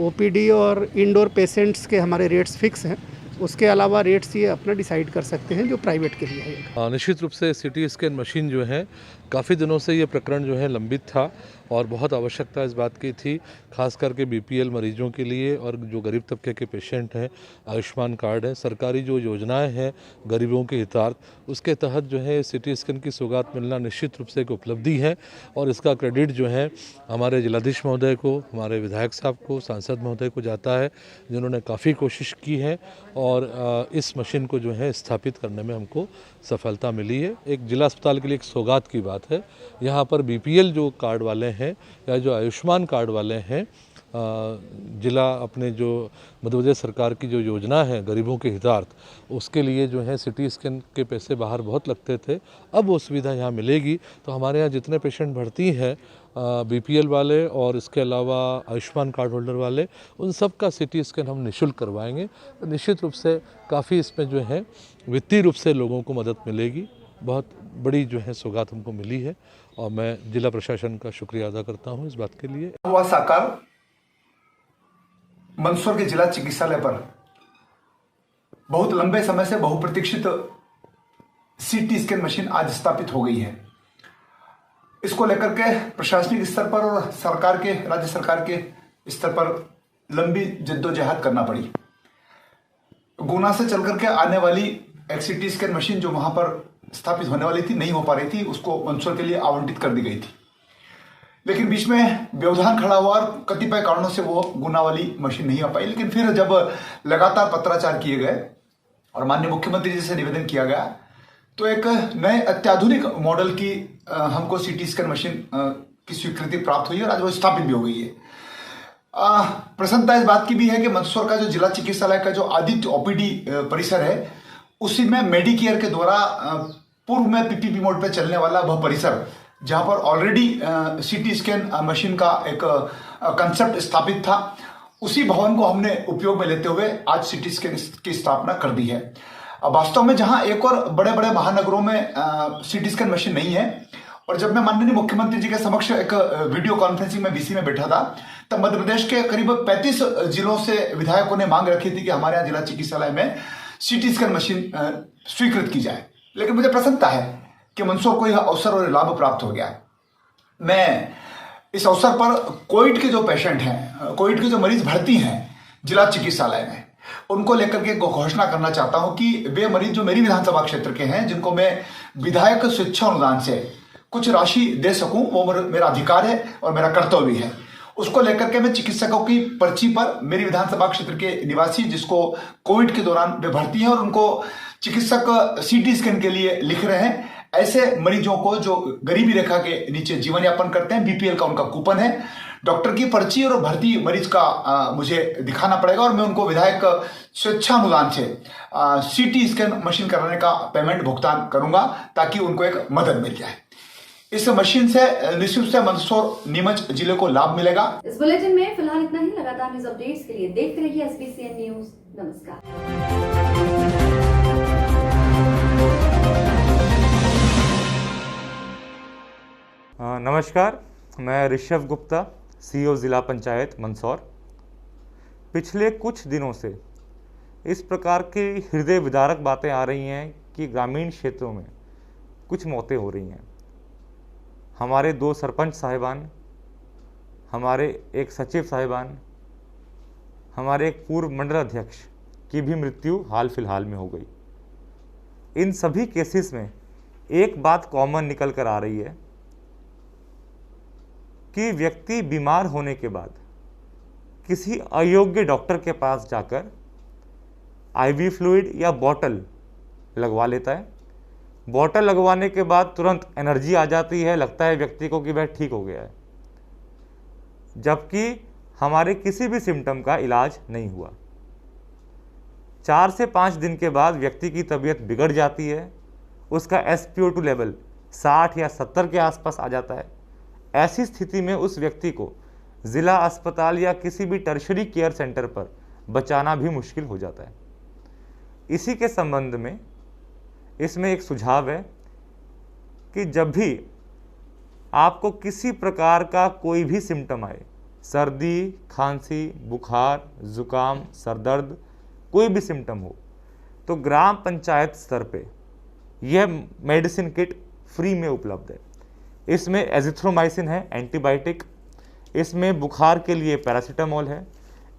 ओपीडी और इंडोर पेशेंट्स के हमारे रेट्स फिक्स हैं, उसके अलावा रेट्स ये अपना डिसाइड कर सकते हैं जो प्राइवेट के लिए है। निश्चित रूप से सिटी स्कैन मशीन जो है काफ़ी दिनों से ये प्रकरण जो है लंबित था और बहुत आवश्यकता इस बात की थी, खास करके बीपीएल मरीजों के लिए और जो गरीब तबके के पेशेंट हैं, आयुष्मान कार्ड है, सरकारी जो योजनाएं हैं गरीबों के हितार्थ, उसके तहत जो है सिटी स्कैन की सौगात मिलना निश्चित रूप से एक उपलब्धि है और इसका क्रेडिट जो है हमारे जिलाधीश महोदय को, हमारे विधायक साहब को, सांसद महोदय को जाता है, जिन्होंने काफ़ी कोशिश की है और इस मशीन को जो है स्थापित करने में हमको सफलता मिली है। एक जिला अस्पताल के लिए एक सौगात की बात है। यहाँ पर बीपीएल जो कार्ड वाले हैं या जो आयुष्मान कार्ड वाले हैं, जिला अपने जो मध्य प्रदेश सरकार की जो योजना है गरीबों के हितार्थ, उसके लिए जो है सिटी स्कैन के पैसे बाहर बहुत लगते थे, अब वो सुविधा यहाँ मिलेगी। तो हमारे यहाँ जितने पेशेंट भर्ती हैं बीपीएल वाले और इसके अलावा आयुष्मान कार्ड होल्डर वाले, उन सब का सिटी स्कैन हम निःशुल्क करवाएंगे। तो निश्चित रूप से काफ़ी इसमें जो है वित्तीय रूप से लोगों को मदद मिलेगी। बहुत बड़ी जो है सौगात हमको मिली है और मैं जिला प्रशासन का शुक्रिया अदा करता हूँ इस बात के लिए। हुआ साकार मंदसौर के जिला चिकित्सालय पर बहुत लंबे समय से बहुप्रतीक्षित सीटी स्कैन मशीन आज स्थापित हो गई है। इसको लेकर के प्रशासनिक स्तर पर और सरकार के, राज्य सरकार के स्तर पर लंबी जद्दोजहद करना पड़ी। गुना से चल करके आने वाली एक सीटी स्कैन मशीन जो वहां पर स्थापित होने वाली थी, नहीं हो पा रही थी, उसको मंदसौर के लिए आवंटित कर दी गई थी। लेकिन बीच में व्यवधान खड़ा हुआ और कतिपय कारणों से वो गुना वाली मशीन नहीं आ पाई। लेकिन फिर जब लगातार पत्राचार किए गए और माननीय मुख्यमंत्री जी से निवेदन किया गया तो एक नए अत्याधुनिक मॉडल की हमको सीटी स्कैन मशीन की स्वीकृति प्राप्त हुई और आज वो स्थापित भी हो गई है। प्रसन्नता इस बात की भी है कि मंदसौर का जो जिला चिकित्सालय का जो आदित्य ओपीडी परिसर है, उसी में मेडिकेयर के द्वारा पूर्व में पीपीपी मोड पे चलने वाला वह परिसर, जहां पर ऑलरेडी सीटी स्कैन मशीन का एक कंसेप्ट स्थापित था, उसी भवन को हमने उपयोग में लेते हुए आज सीटी स्कैन की स्थापना कर दी है। वास्तव में जहां एक और बड़े बड़े महानगरों में सीटी स्कैन मशीन नहीं है, और जब मैं माननीय मुख्यमंत्री जी के समक्ष एक वीडियो कॉन्फ्रेंसिंग में बीसी में बैठा था, तब मध्य प्रदेश के करीब 35 जिलों से विधायकों ने मांग रखी थी कि हमारे यहाँ जिला चिकित्सालय में सीटी स्कैन मशीन स्वीकृत की जाए। लेकिन मुझे प्रसन्नता है कि मंदसौर को यह अवसर और लाभ प्राप्त हो गया है। मैं इस अवसर पर कोविड के जो पेशेंट हैं, कोविड के जो मरीज भर्ती हैं जिला चिकित्सालय में, उनको लेकर के घोषणा करना चाहता हूं कि वे मरीज जो मेरी विधानसभा क्षेत्र के हैं, जिनको मैं विधायक स्वेच्छा अनुदान से कुछ राशि दे सकूं, वो मेरा अधिकार है और मेरा कर्तव्य है। उसको लेकर के मैं चिकित्सकों की पर्ची पर मेरी विधानसभा क्षेत्र के निवासी जिसको कोविड के दौरान वे भर्ती हैं और उनको चिकित्सक सीटी स्कैन के लिए लिख रहे हैं, ऐसे मरीजों को जो गरीबी रेखा के नीचे जीवन यापन करते हैं, बीपीएल का उनका कूपन है, डॉक्टर की पर्ची और भर्ती मरीज का मुझे दिखाना पड़ेगा और मैं उनको विधायक स्वेच्छा अनुदान से सीटी स्कैन मशीन कराने का पेमेंट भुगतान करूंगा ताकि उनको एक मदद मिल जाए। इस मशीन से निश्चित से मंदसौर नीमच जिले को लाभ मिलेगा। इस बुलेटिन में फिलहाल इतना ही। लगातार न्यूज अपडेट्स के लिए देखते रहिए SBCN न्यूज। नमस्कार। नमस्कार, मैं ऋषभ गुप्ता, CEO जिला पंचायत मंदसौर। पिछले कुछ दिनों से इस प्रकार की हृदय विदारक बातें आ रही हैं कि ग्रामीण क्षेत्रों में कुछ मौतें हो रही हैं। हमारे 2 सरपंच साहिबान, हमारे एक सचिव साहिबान, हमारे एक पूर्व मंडल अध्यक्ष की भी मृत्यु हाल फिलहाल में हो गई। इन सभी केसेस में एक बात कॉमन निकल कर आ रही है कि व्यक्ति बीमार होने के बाद किसी अयोग्य डॉक्टर के पास जाकर IV फ्लूइड या बॉटल लगवा लेता है। बॉटल लगवाने के बाद तुरंत एनर्जी आ जाती है, लगता है व्यक्ति को कि वह ठीक हो गया है, जबकि हमारे किसी भी सिम्टम का इलाज नहीं हुआ। 4 से 5 दिन के बाद व्यक्ति की तबीयत बिगड़ जाती है, उसका SpO2 लेवल 60 या 70 के आसपास आ जाता है। ऐसी स्थिति में उस व्यक्ति को ज़िला अस्पताल या किसी भी टर्शरी केयर सेंटर पर बचाना भी मुश्किल हो जाता है। इसी के संबंध में इसमें एक सुझाव है कि जब भी आपको किसी प्रकार का कोई भी सिम्टम आए, सर्दी, खांसी, बुखार, जुकाम, सरदर्द, कोई भी सिम्टम हो, तो ग्राम पंचायत स्तर पे यह मेडिसिन किट फ्री में उपलब्ध है। इसमें एजिथ्रोमाइसिन है एंटीबायोटिक, इसमें बुखार के लिए पैरासीटामोल है,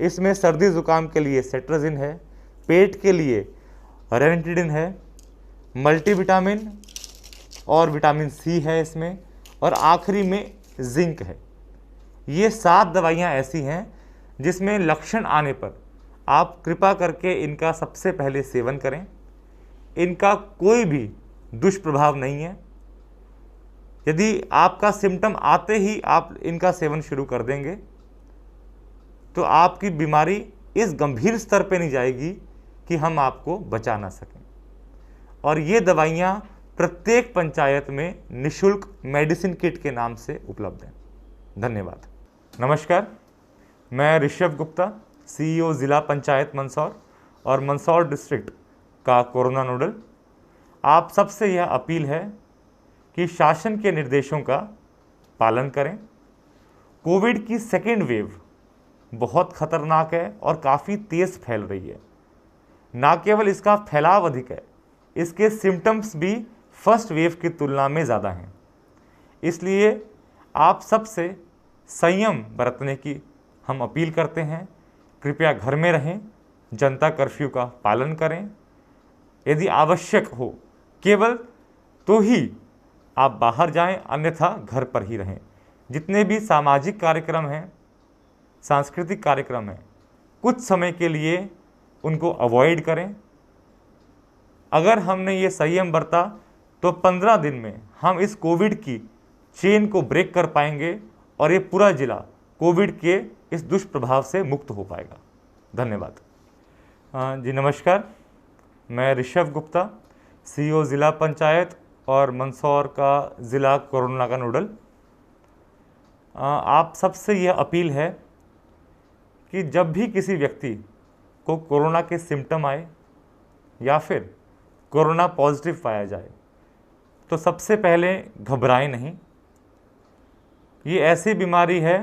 इसमें सर्दी ज़ुकाम के लिए सेट्राजिन है, पेट के लिए रेनिटिडिन है, मल्टीविटामिन और विटामिन सी है इसमें, और आखिरी में जिंक है। ये 7 दवाइयाँ ऐसी हैं जिसमें लक्षण आने पर आप कृपा करके इनका सबसे पहले सेवन करें। इनका कोई भी दुष्प्रभाव नहीं है। यदि आपका सिम्टम आते ही आप इनका सेवन शुरू कर देंगे तो आपकी बीमारी इस गंभीर स्तर पे नहीं जाएगी कि हम आपको बचा ना सकें। और ये दवाइयाँ प्रत्येक पंचायत में निःशुल्क मेडिसिन किट के नाम से उपलब्ध हैं। धन्यवाद। नमस्कार, मैं ऋषभ गुप्ता, CEO ज़िला पंचायत मंदसौर और मंदसौर डिस्ट्रिक्ट का कोरोना नोडल। आप सबसे यह अपील है कि शासन के निर्देशों का पालन करें। कोविड की सेकेंड वेव बहुत खतरनाक है और काफ़ी तेज़ फैल रही है। ना केवल इसका फैलाव अधिक है, इसके सिम्टम्स भी फर्स्ट वेव की तुलना में ज़्यादा हैं। इसलिए आप सबसे संयम बरतने की हम अपील करते हैं। कृपया घर में रहें, जनता कर्फ्यू का पालन करें। यदि आवश्यक हो केवल तो ही आप बाहर जाएं, अन्यथा घर पर ही रहें। जितने भी सामाजिक कार्यक्रम हैं, सांस्कृतिक कार्यक्रम हैं, कुछ समय के लिए उनको अवॉइड करें। अगर हमने ये संयम बरता तो 15 दिन में हम इस कोविड की चेन को ब्रेक कर पाएंगे और ये पूरा जिला कोविड के इस दुष्प्रभाव से मुक्त हो पाएगा। धन्यवाद। जी नमस्कार, मैं ऋषभ गुप्ता, CEO ज़िला पंचायत और मंदसौर का ज़िला कोरोना का नोडल। आप सबसे यह अपील है कि जब भी किसी व्यक्ति को कोरोना के सिम्टम आए या फिर कोरोना पॉजिटिव पाया जाए तो सबसे पहले घबराएं नहीं। ये ऐसी बीमारी है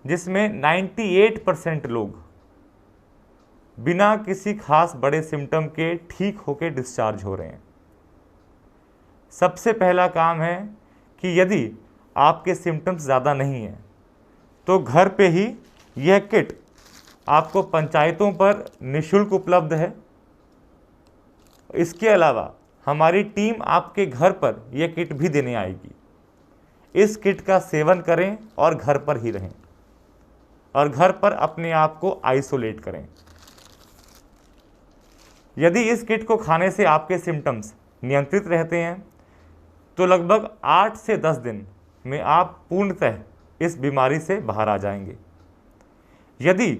जिसमें 98% लोग बिना किसी खास बड़े सिम्टम के ठीक होकर डिस्चार्ज हो रहे हैं। सबसे पहला काम है कि यदि आपके सिम्टम्स ज़्यादा नहीं हैं तो घर पे ही यह किट आपको पंचायतों पर निःशुल्क उपलब्ध है। इसके अलावा हमारी टीम आपके घर पर यह किट भी देने आएगी। इस किट का सेवन करें और घर पर ही रहें और घर पर अपने आप को आइसोलेट करें। यदि इस किट को खाने से आपके सिम्टम्स नियंत्रित रहते हैं तो लगभग 8 से 10 दिन में आप पूर्णतः इस बीमारी से बाहर आ जाएंगे। यदि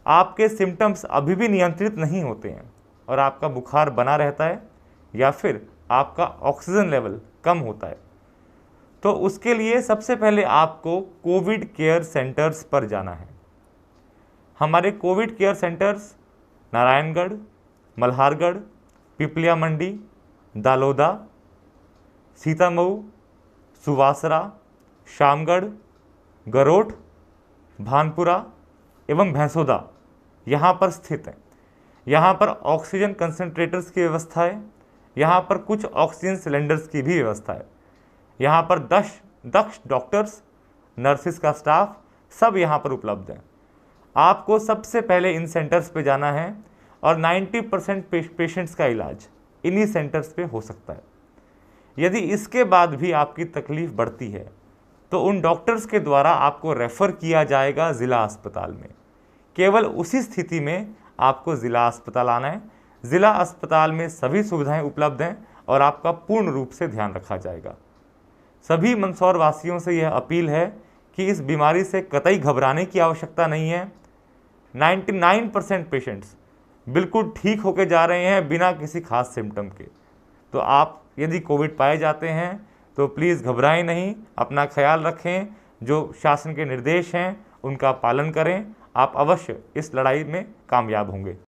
आपके सिम्टम्स अभी भी नियंत्रित नहीं होते हैं और आपका बुखार बना रहता है या फिर आपका ऑक्सीजन लेवल कम होता है तो उसके लिए सबसे पहले आपको कोविड केयर सेंटर्स पर जाना है। हमारे Covid care centres Narayangarh, Malhargarh, Pipliya Mandi, Daloda, Sitamau, Suwasra, Shamgarh, Garoth, Bhanpura एवं भैंसोदा यहाँ पर स्थित है। यहाँ पर ऑक्सीजन कंसंट्रेटर्स की व्यवस्था है। यहाँ पर कुछ ऑक्सीजन सिलेंडर्स की भी व्यवस्था है। यहाँ पर दक्ष डॉक्टर्स, नर्सिस का स्टाफ सब यहाँ पर उपलब्ध है। आपको सबसे पहले इन सेंटर्स पे जाना है और 90% पेशेंट्स का इलाज इन्हीं सेंटर्स पे हो सकता है। यदि इसके बाद भी आपकी तकलीफ़ बढ़ती है तो उन डॉक्टर्स के द्वारा आपको रेफ़र किया जाएगा ज़िला अस्पताल में। केवल उसी स्थिति में आपको ज़िला अस्पताल आना है। ज़िला अस्पताल में सभी सुविधाएं उपलब्ध हैं और आपका पूर्ण रूप से ध्यान रखा जाएगा। सभी मंदसौर वासियों से यह अपील है कि इस बीमारी से कतई घबराने की आवश्यकता नहीं है। 99% पेशेंट्स बिल्कुल ठीक होकर जा रहे हैं बिना किसी खास सिम्टम के। तो आप यदि कोविड पाए जाते हैं तो प्लीज़ घबराएं नहीं, अपना ख्याल रखें। जो शासन के निर्देश हैं उनका पालन करें। आप अवश्य इस लड़ाई में कामयाब होंगे।